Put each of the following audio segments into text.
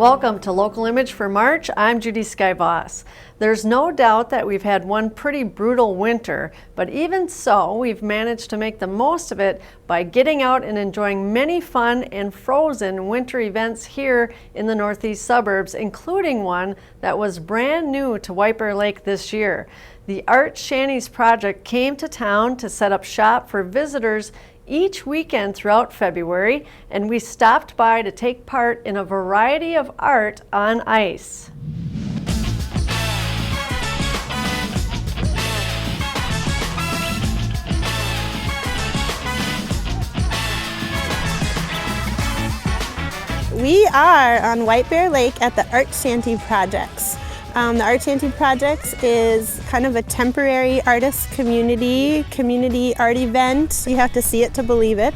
Welcome to Local Image for March. I'm Judy Skyboss. There's no doubt that we've had one pretty brutal winter, but even so, we've managed to make the most of it by getting out and enjoying many fun and frozen winter events here in the northeast suburbs, including one that was brand new to White Bear Lake this year. The Art Shanties Project came to town to set up shop for visitors each weekend throughout February, and we stopped by to take part in a variety of art on ice. We are on White Bear Lake at the Art Shanty Projects. The Art Shanty Projects is kind of a temporary artist community art event. You have to see it to believe it.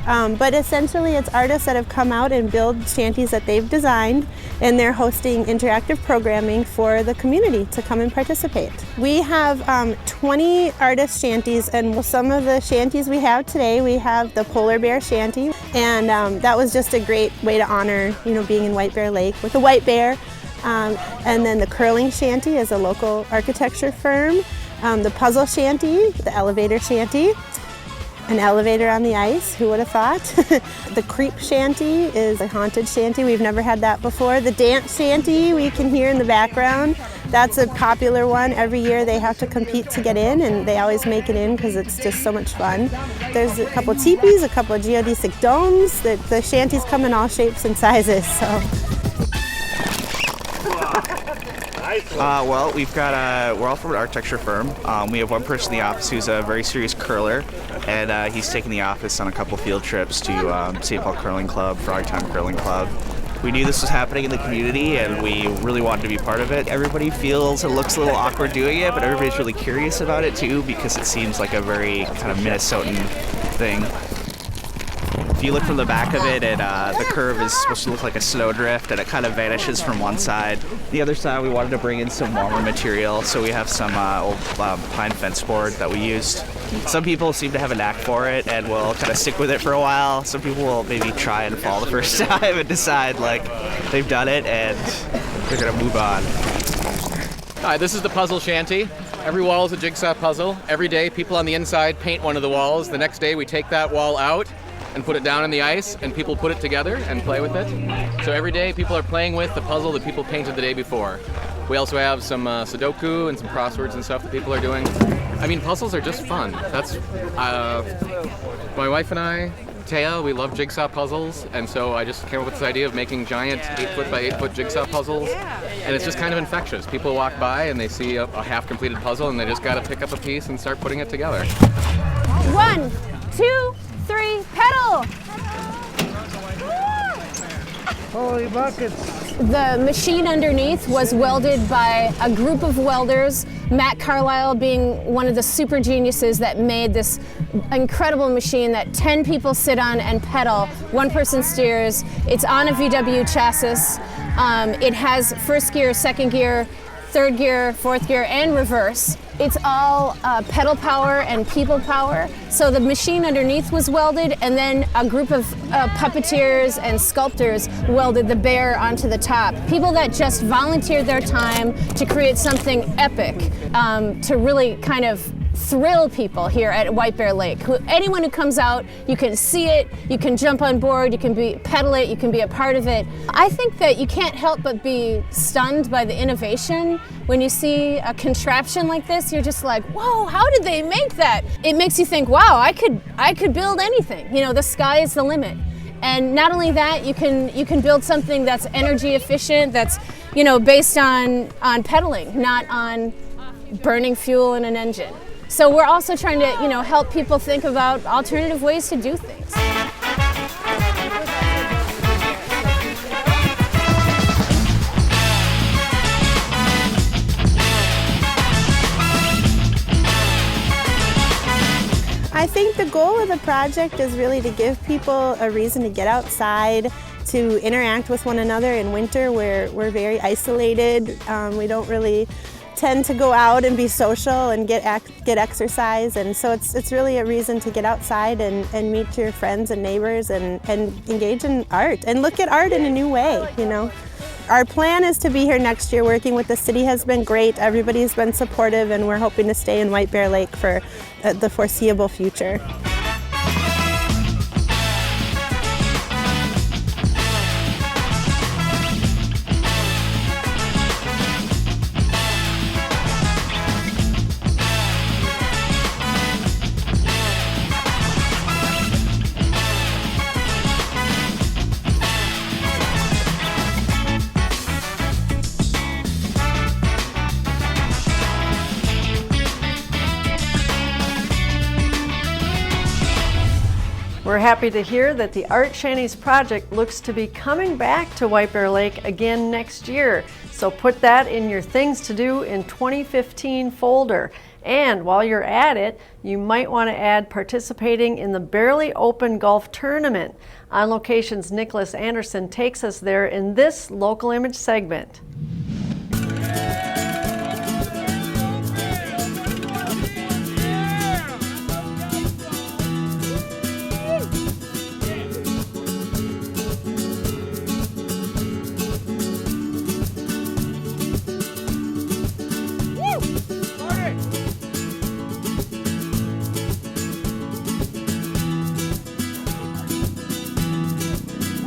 But essentially it's artists that have come out and build shanties that they've designed, and they're hosting interactive programming for the community to come and participate. We have 20 artist shanties, and some of the shanties we have today, we have the Polar Bear Shanty, and that was just a great way to honor, being in White Bear Lake with the white bear. And then the Curling Shanty is a local architecture firm. The Puzzle Shanty, the Elevator Shanty, an elevator on the ice, who would have thought? The Creep Shanty is a haunted shanty. We've never had that before. The Dance Shanty we can hear in the background. That's a popular one. Every year they have to compete to get in, and they always make it in because it's just so much fun. There's a couple teepees, a couple of geodesic domes. The shanties come in all shapes and sizes. So. Well, we're all from an architecture firm. We have one person in the office who's a very serious curler, and he's taken the office on a couple field trips to St. Paul Curling Club, Frogtown Curling Club. We knew this was happening in the community, and we really wanted to be part of it. Everybody feels it looks a little awkward doing it, but everybody's really curious about it too, because it seems like a very kind of Minnesotan thing. If you look from the back of it, the curve is supposed to look like a snowdrift, and it kind of vanishes from one side. The other side, we wanted to bring in some warmer material, so we have some old pine fence board that we used. Some people seem to have a knack for it and will kind of stick with it for a while. Some people will maybe try and fall the first time and decide like they've done it and they're going to move on. Hi, this is the Puzzle Shanty. Every wall is a jigsaw puzzle. Every day, people on the inside paint one of the walls. The next day, we take that wall out and put it down on the ice, and people put it together and play with it. So every day people are playing with the puzzle that people painted the day before. We also have some Sudoku and some crosswords and stuff that people are doing. I mean, puzzles are just fun. That's my wife and I, Taya, we love jigsaw puzzles, and so I just came up with this idea of making giant 8-foot by 8-foot jigsaw puzzles, and it's just kind of infectious. People walk by and they see a half-completed puzzle, and they just got to pick up a piece and start putting it together. 1, 2, 3, pedal! Holy buckets! The machine underneath was welded by a group of welders, Matt Carlisle being one of the super geniuses that made this incredible machine that 10 people sit on and pedal. One person steers. It's on a VW chassis. It has first gear, second gear, third gear, fourth gear, and reverse. It's all pedal power and people power. So the machine underneath was welded, and then a group of puppeteers and sculptors welded the bear onto the top. People that just volunteered their time to create something epic, to really kind of thrill people here at White Bear Lake. Anyone who comes out, you can see it, you can jump on board, you can pedal it, you can be a part of it. I think that you can't help but be stunned by the innovation. When you see a contraption like this, you're just like, whoa, how did they make that? It makes you think, wow, I could build anything. The sky is the limit. And not only that, you can build something that's energy efficient, that's based on pedaling, not on burning fuel in an engine. So we're also trying to, help people think about alternative ways to do things. I think the goal of the project is really to give people a reason to get outside, to interact with one another. In winter, we're very isolated. We don't really tend to go out and be social and get exercise, and so it's really a reason to get outside and meet your friends and neighbors and engage in art and look at art in a new way, Our plan is to be here next year. Working with the city has been great. Everybody's been supportive, and we're hoping to stay in White Bear Lake for the foreseeable future. We're happy to hear that the Art Shanties project looks to be coming back to White Bear Lake again next year. So put that in your Things to Do in 2015 folder. And while you're at it, you might want to add participating in the Barely Open Golf Tournament. On Location's Nicholas Anderson takes us there in this Local Image segment.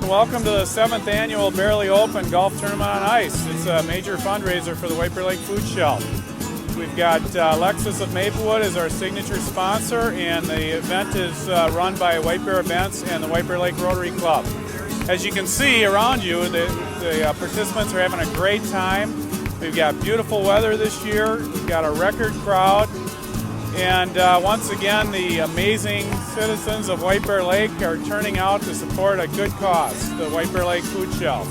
Welcome to the 7th annual Barely Open Golf Tournament on Ice. It's a major fundraiser for the White Bear Lake Food Shelf. We've got Lexus of Maplewood as our signature sponsor, and the event is run by White Bear Events and the White Bear Lake Rotary Club. As you can see around you, the participants are having a great time. We've got beautiful weather this year. We've got a record crowd. And once again, the amazing citizens of White Bear Lake are turning out to support a good cause, the White Bear Lake Food Shelf.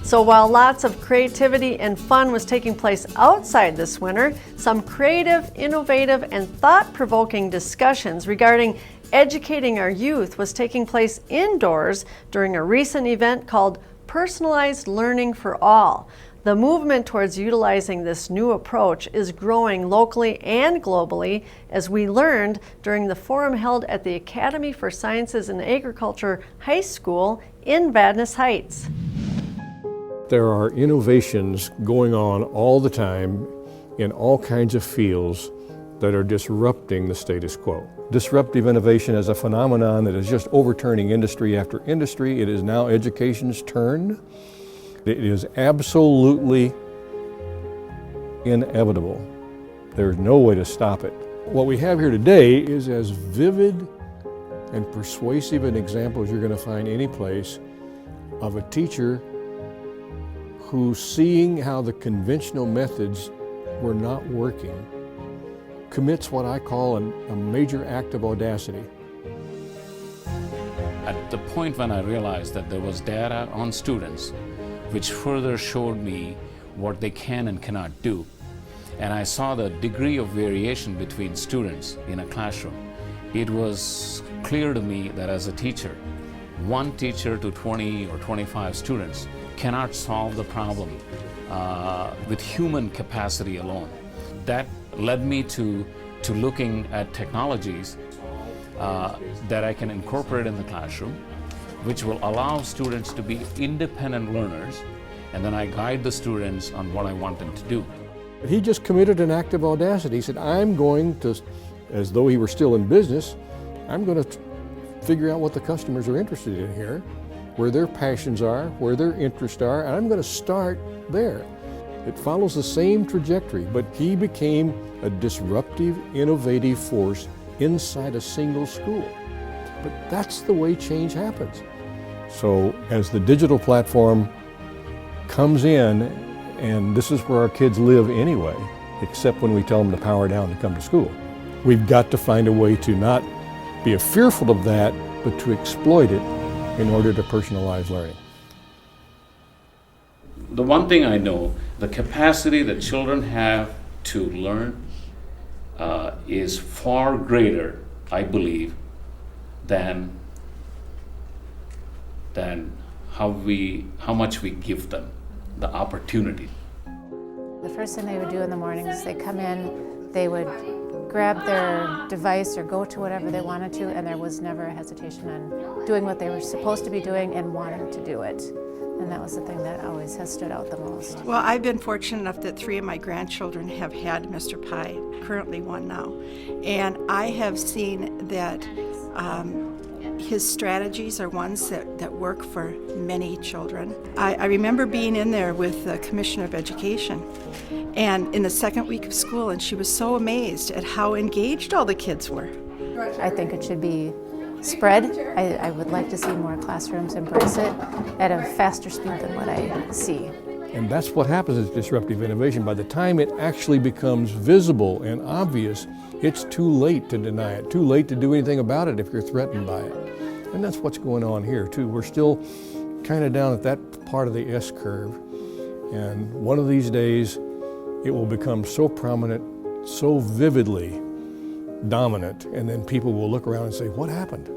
So while lots of creativity and fun was taking place outside this winter, some creative, innovative, and thought-provoking discussions regarding educating our youth was taking place indoors during a recent event called Personalized Learning for All. The movement towards utilizing this new approach is growing locally and globally, as we learned during the forum held at the Academy for Sciences and Agriculture High School in Vadnais Heights. There are innovations going on all the time in all kinds of fields that are disrupting the status quo. Disruptive innovation is a phenomenon that is just overturning industry after industry. It is now education's turn. It is absolutely inevitable. There's no way to stop it. What we have here today is as vivid and persuasive an example as you're going to find any place of a teacher who, seeing how the conventional methods were not working, commits what I call a major act of audacity. At the point when I realized that there was data on students which further showed me what they can and cannot do, and I saw the degree of variation between students in a classroom, it was clear to me that as a teacher, one teacher to 20 or 25 students cannot solve the problem with human capacity alone. That led me to looking at technologies that I can incorporate in the classroom, which will allow students to be independent learners, and then I guide the students on what I want them to do. He just committed an act of audacity. He said, I'm going to, as though he were still in business, I'm going to figure out what the customers are interested in here, where their passions are, where their interests are, and I'm going to start there. It follows the same trajectory, but he became a disruptive, innovative force inside a single school. But that's the way change happens. So as the digital platform comes in, and this is where our kids live anyway, except when we tell them to power down to come to school. We've got to find a way to not be fearful of that, but to exploit it in order to personalize learning. The one thing I know, the capacity that children have to learn is far greater, I believe, than how much we give them the opportunity. The first thing they would do in the morning is they come in, they would grab their device or go to whatever they wanted to, and there was never a hesitation on doing what they were supposed to be doing and wanting to do it. And that was the thing that always has stood out the most. Well, I've been fortunate enough that 3 of my grandchildren have had Mr. Pi, currently 1 now. And I have seen that his strategies are ones that work for many children. I remember being in there with the Commissioner of Education and in the second week of school, and she was so amazed at how engaged all the kids were. I think it should be spread. I would like to see more classrooms embrace it at a faster speed than what I see. And that's what happens with disruptive innovation. By the time it actually becomes visible and obvious, it's too late to deny it, too late to do anything about it if you're threatened by it. And that's what's going on here too. We're still kind of down at that part of the S curve. And one of these days, it will become so prominent, so vividly dominant, and then people will look around and say, what happened?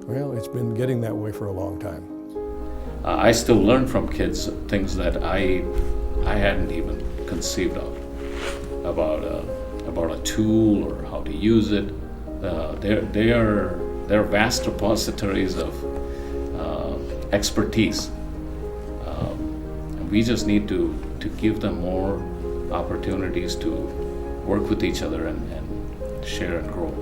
Well, it's been getting that way for a long time. I still learn from kids things that I hadn't even conceived of about a tool or how to use it. They're vast repositories of expertise. And we just need to give them more opportunities to work with each other and share and grow.